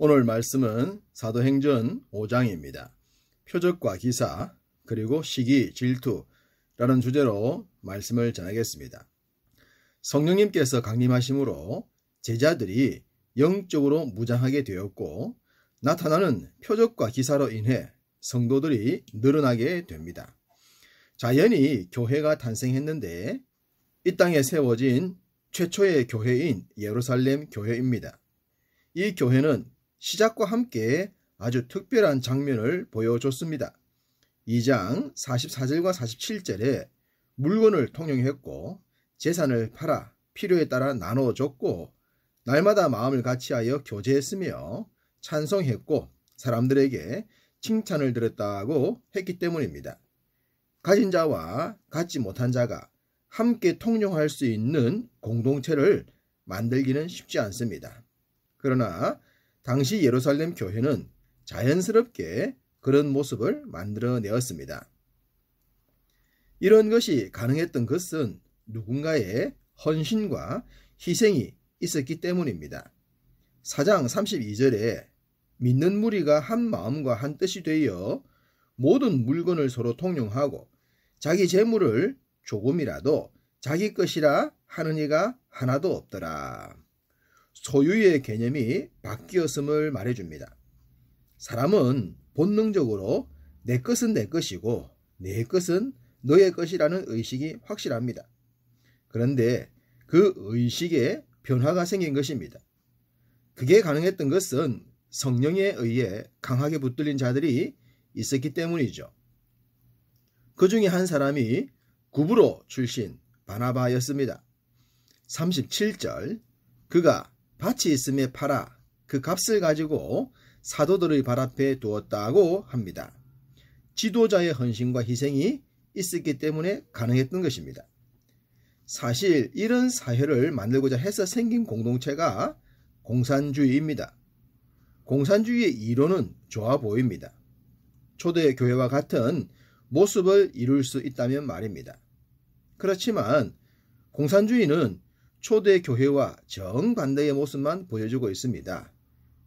오늘 말씀은 사도행전 5장입니다. 표적과 기사, 그리고 시기, 질투라는 주제로 말씀을 전하겠습니다. 성령님께서 강림하심으로 제자들이 영적으로 무장하게 되었고 나타나는 표적과 기사로 인해 성도들이 늘어나게 됩니다. 자연히 교회가 탄생했는데 이 땅에 세워진 최초의 교회인 예루살렘 교회입니다. 이 교회는 시작과 함께 아주 특별한 장면을 보여줬습니다. 2장 44절과 47절에 물건을 통용했고 재산을 팔아 필요에 따라 나눠줬고 날마다 마음을 같이하여 교제했으며 찬송했고 사람들에게 칭찬을 들었다고 했기 때문입니다. 가진 자와 갖지 못한 자가 함께 통용할 수 있는 공동체를 만들기는 쉽지 않습니다. 그러나 당시 예루살렘 교회는 자연스럽게 그런 모습을 만들어내었습니다. 이런 것이 가능했던 것은 누군가의 헌신과 희생이 있었기 때문입니다. 4장 32절에 믿는 무리가 한 마음과 한 뜻이 되어 모든 물건을 서로 통용하고 자기 재물을 조금이라도 자기 것이라 하는 이가 하나도 없더라. 소유의 개념이 바뀌었음을 말해줍니다. 사람은 본능적으로 내 것은 내 것이고 내 것은 너의 것이라는 의식이 확실합니다. 그런데 그 의식에 변화가 생긴 것입니다. 그게 가능했던 것은 성령에 의해 강하게 붙들린 자들이 있었기 때문이죠. 그 중에 한 사람이 구브로 출신 바나바였습니다. 37절 그가 밭이 있음에 팔아 그 값을 가지고 사도들의 발 앞에 두었다고 합니다. 지도자의 헌신과 희생이 있었기 때문에 가능했던 것입니다. 사실 이런 사회를 만들고자 해서 생긴 공동체가 공산주의입니다. 공산주의의 이론은 좋아 보입니다. 초대 교회와 같은 모습을 이룰 수 있다면 말입니다. 그렇지만 공산주의는 초대 교회와 정반대의 모습만 보여주고 있습니다.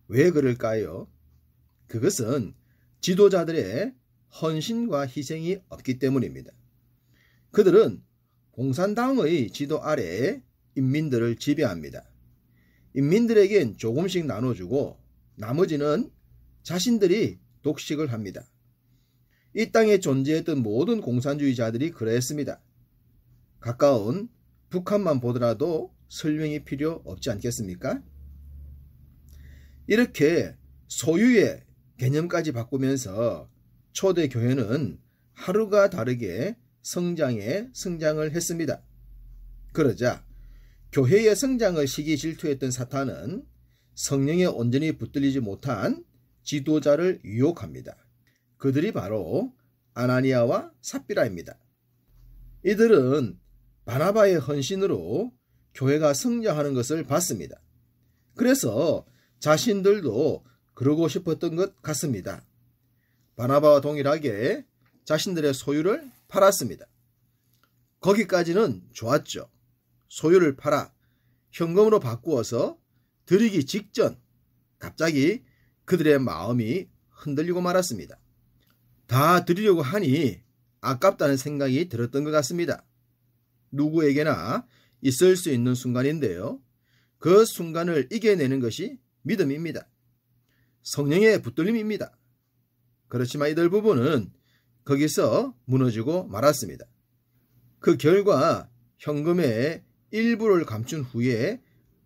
왜 그럴까요? 그것은 지도자들의 헌신과 희생이 없기 때문입니다. 그들은 공산당의 지도 아래에 인민들을 지배합니다. 인민들에겐 조금씩 나눠주고 나머지는 자신들이 독식을 합니다. 이 땅에 존재했던 모든 공산주의자들이 그러했습니다. 가까운 북한만 보더라도 설명이 필요 없지 않겠습니까? 이렇게 소유의 개념까지 바꾸면서 초대 교회는 하루가 다르게 성장을 했습니다. 그러자 교회의 성장을 시기 질투했던 사탄은 성령에 온전히 붙들리지 못한 지도자를 유혹합니다. 그들이 바로 아나니아와 삽비라입니다. 이들은 바나바의 헌신으로 교회가 성장하는 것을 봤습니다. 그래서 자신들도 그러고 싶었던 것 같습니다. 바나바와 동일하게 자신들의 소유를 팔았습니다. 거기까지는 좋았죠. 소유를 팔아 현금으로 바꾸어서 드리기 직전 갑자기 그들의 마음이 흔들리고 말았습니다. 다 드리려고 하니 아깝다는 생각이 들었던 것 같습니다. 누구에게나 있을 수 있는 순간인데요. 그 순간을 이겨내는 것이 믿음입니다. 성령의 붙들림입니다. 그렇지만 이들 부부는 거기서 무너지고 말았습니다. 그 결과 현금의 일부를 감춘 후에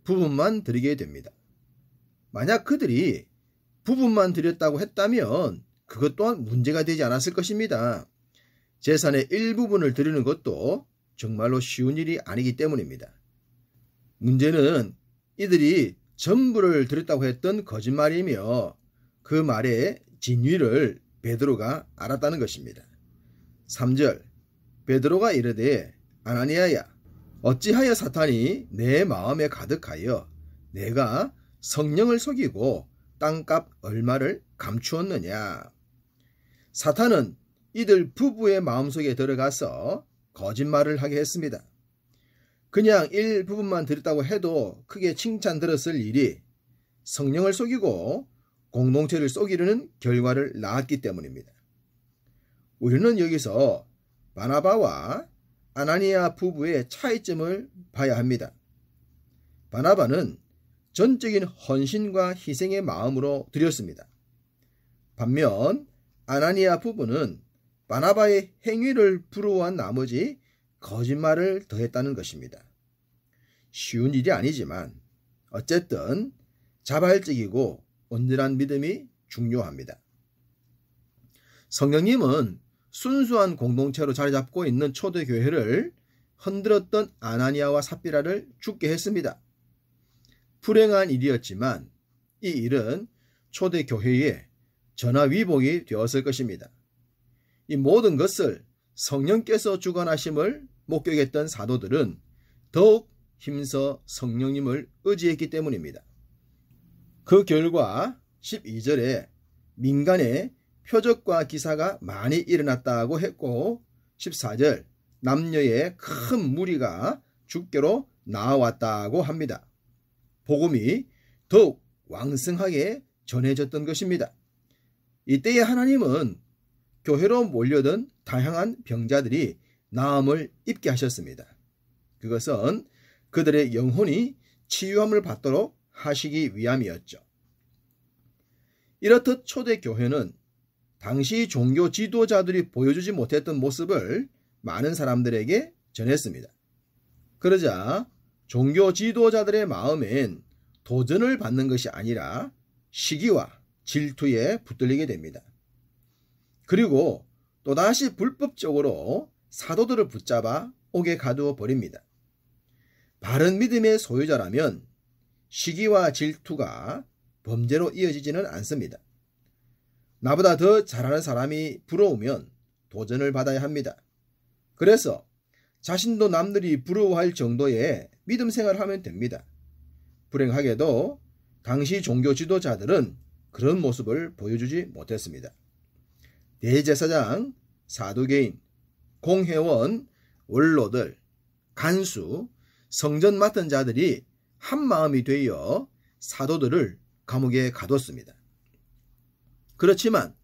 부분만 드리게 됩니다. 만약 그들이 부분만 드렸다고 했다면 그것 또한 문제가 되지 않았을 것입니다. 재산의 일부분을 드리는 것도 정말로 쉬운 일이 아니기 때문입니다. 문제는 이들이 전부를 드렸다고 했던 거짓말이며 그 말의 진위를 베드로가 알았다는 것입니다. 3절 베드로가 이르되 아나니아야 어찌하여 사탄이 내 마음에 가득하여 내가 성령을 속이고 땅값 얼마를 감추었느냐. 사탄은 이들 부부의 마음속에 들어가서 거짓말을 하게 했습니다. 그냥 일부분만 드렸다고 해도 크게 칭찬 들었을 일이 성령을 속이고 공동체를 속이려는 결과를 낳았기 때문입니다. 우리는 여기서 바나바와 아나니아 부부의 차이점을 봐야 합니다. 바나바는 전적인 헌신과 희생의 마음으로 드렸습니다. 반면 아나니아 부부는 바나바의 행위를 부러워한 나머지 거짓말을 더했다는 것입니다. 쉬운 일이 아니지만 어쨌든 자발적이고 온전한 믿음이 중요합니다. 성령님은 순수한 공동체로 자리 잡고 있는 초대교회를 흔들었던 아나니아와 삽비라를 죽게 했습니다. 불행한 일이었지만 이 일은 초대교회의 전화위복이 되었을 것입니다. 이 모든 것을 성령께서 주관하심을 목격했던 사도들은 더욱 힘써 성령님을 의지했기 때문입니다. 그 결과 12절에 민간에 표적과 기사가 많이 일어났다고 했고 14절 남녀의 큰 무리가 주께로 나와왔다고 합니다. 복음이 더욱 왕성하게 전해졌던 것입니다. 이때에 하나님은 교회로 몰려든 다양한 병자들이 나음을 입게 하셨습니다. 그것은 그들의 영혼이 치유함을 받도록 하시기 위함이었죠. 이렇듯 초대교회는 당시 종교 지도자들이 보여주지 못했던 모습을 많은 사람들에게 전했습니다. 그러자 종교 지도자들의 마음엔 도전을 받는 것이 아니라 시기와 질투에 붙들리게 됩니다. 그리고 또다시 불법적으로 사도들을 붙잡아 옥에 가두어 버립니다. 바른 믿음의 소유자라면 시기와 질투가 범죄로 이어지지는 않습니다. 나보다 더 잘하는 사람이 부러우면 도전을 받아야 합니다. 그래서 자신도 남들이 부러워할 정도의 믿음 생활을 하면 됩니다. 불행하게도 당시 종교 지도자들은 그런 모습을 보여주지 못했습니다. 대제사장, 사두개인, 공회원, 원로들, 간수, 성전 맡은 자들이 한마음이 되어 사도들을 감옥에 가뒀습니다. 그렇지만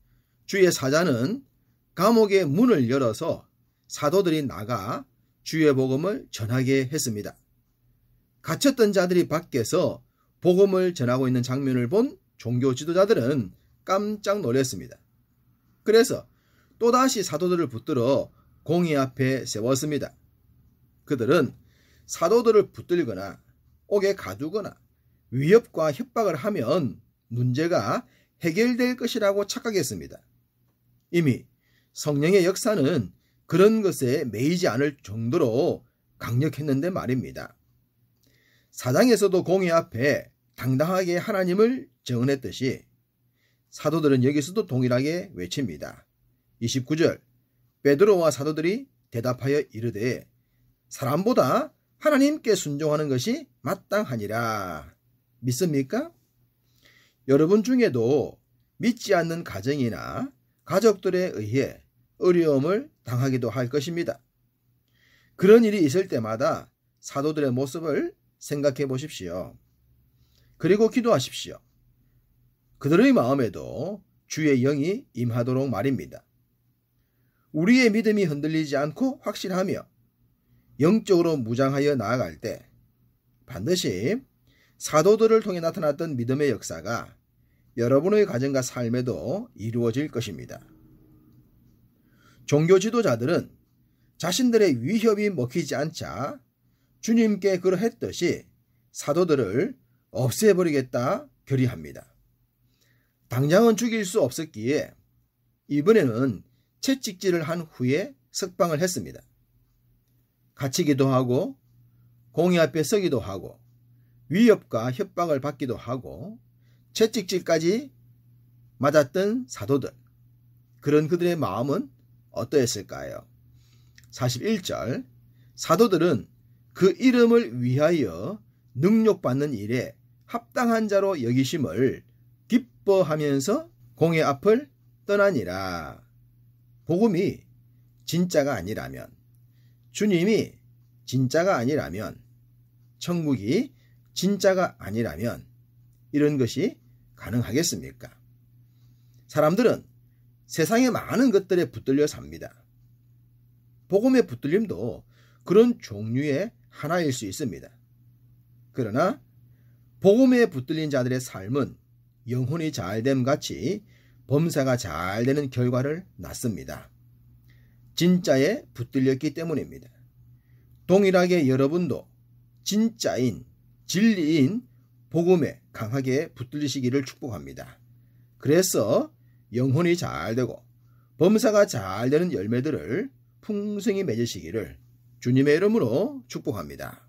주의 사자는 감옥의 문을 열어서 사도들이 나가 주의 복음을 전하게 했습니다. 갇혔던 자들이 밖에서 복음을 전하고 있는 장면을 본 종교 지도자들은 깜짝 놀랐습니다. 그래서 또다시 사도들을 붙들어 공의 앞에 세웠습니다. 그들은 사도들을 붙들거나 옥에 가두거나 위협과 협박을 하면 문제가 해결될 것이라고 착각했습니다. 이미 성령의 역사는 그런 것에 매이지 않을 정도로 강력했는데 말입니다. 사장에서도 공의 앞에 당당하게 하나님을 증언했듯이 사도들은 여기서도 동일하게 외칩니다. 29절 베드로와 사도들이 대답하여 이르되 사람보다 하나님께 순종하는 것이 마땅하니라. 믿습니까? 여러분 중에도 믿지 않는 가정이나 가족들에 의해 어려움을 당하기도 할 것입니다. 그런 일이 있을 때마다 사도들의 모습을 생각해 보십시오. 그리고 기도하십시오. 그들의 마음에도 주의 영이 임하도록 말입니다. 우리의 믿음이 흔들리지 않고 확실하며 영적으로 무장하여 나아갈 때 반드시 사도들을 통해 나타났던 믿음의 역사가 여러분의 가정과 삶에도 이루어질 것입니다. 종교 지도자들은 자신들의 위협이 먹히지 않자 주님께 그러했듯이 사도들을 없애버리겠다 결의합니다. 당장은 죽일 수 없었기에 이번에는 채찍질을 한 후에 석방을 했습니다. 갇히기도 하고 공의 앞에 서기도 하고 위협과 협박을 받기도 하고 채찍질까지 맞았던 사도들, 그런 그들의 마음은 어떠했을까요? 41절 사도들은 그 이름을 위하여 능욕받는 일에 합당한 자로 여기심을 기뻐하면서 공의 앞을 떠나니라. 복음이 진짜가 아니라면, 주님이 진짜가 아니라면, 천국이 진짜가 아니라면 이런 것이 가능하겠습니까? 사람들은 세상의 많은 것들에 붙들려 삽니다. 복음의 붙들림도 그런 종류의 하나일 수 있습니다. 그러나 복음에 붙들린 자들의 삶은 영혼이 잘됨 같이 범사가 잘 되는 결과를 낳습니다. 진짜에 붙들렸기 때문입니다. 동일하게 여러분도 진짜인, 진리인 복음에 강하게 붙들리시기를 축복합니다. 그래서 영혼이 잘 되고 범사가 잘 되는 열매들을 풍성히 맺으시기를 주님의 이름으로 축복합니다.